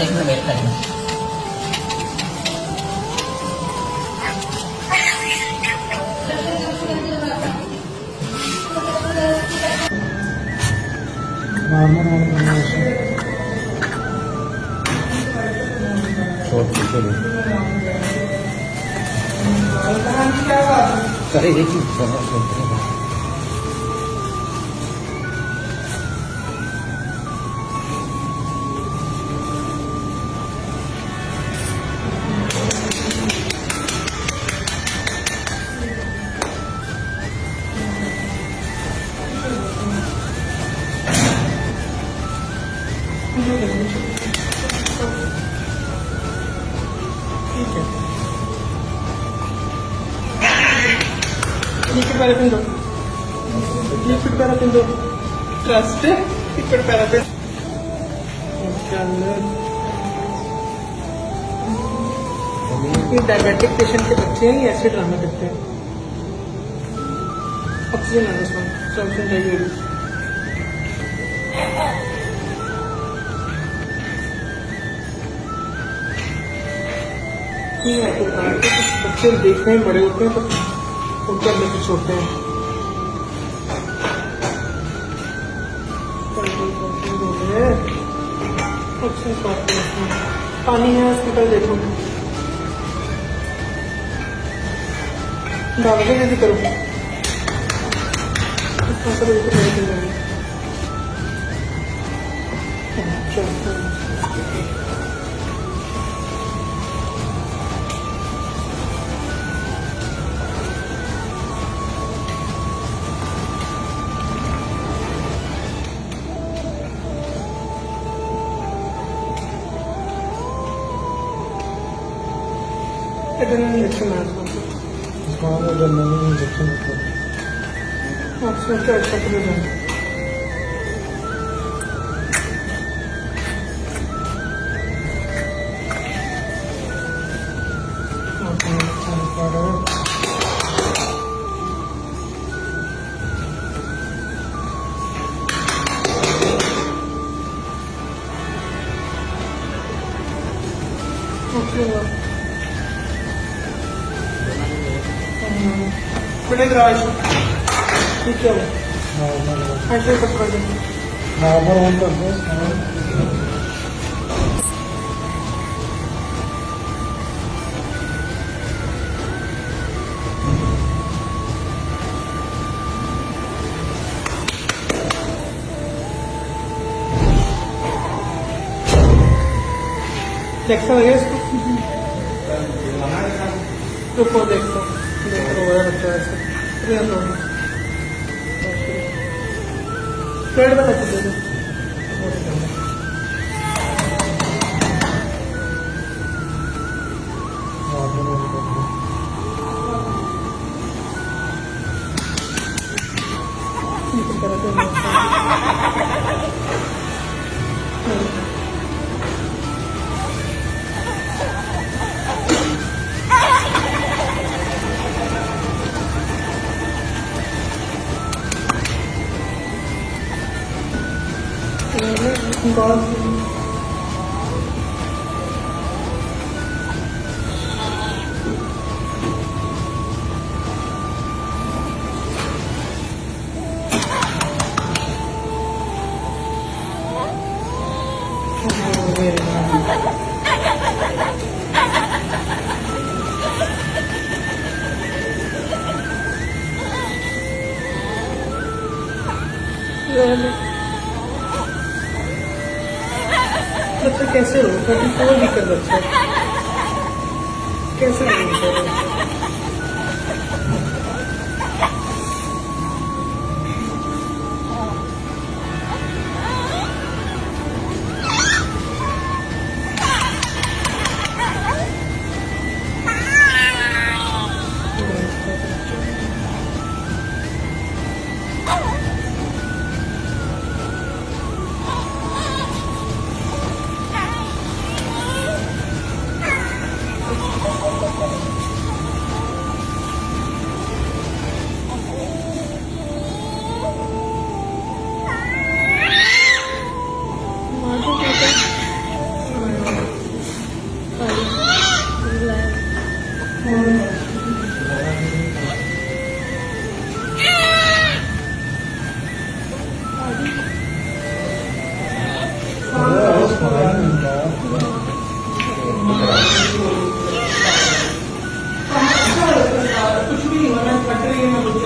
एक minute wait करेंगे। सही देखिए लिक्विड पैराफिन दो, लिक्विड पैराफिन दो, ट्रस्ट है लिक्विड पैराफिन। ये डायबिटिक पेशेंट के बच्चे हैं, ऐसे ड्रामा करते हैं। ऑक्सीजन आना इसमें, ऑक्सीजन चाहिए। बच्चे देखने में बड़े होते हैं तो उनके अंदर कुछ होते हैं। पानी है हॉस्पिटल, देखो डालोगे यदि करो इंजेक्शन अच्छा कर राज ठीक है ऐसे पकड़ देंगे नॉर्मल ऑन कर दो। देखो ये इसको देखो बच्चा ऐसे पेड़ बना के दे दो। बच्चा कैसे हो 34 वीक का बच्चा कैसे हो इनका कुछ भी होना कट रही है मैं कुछ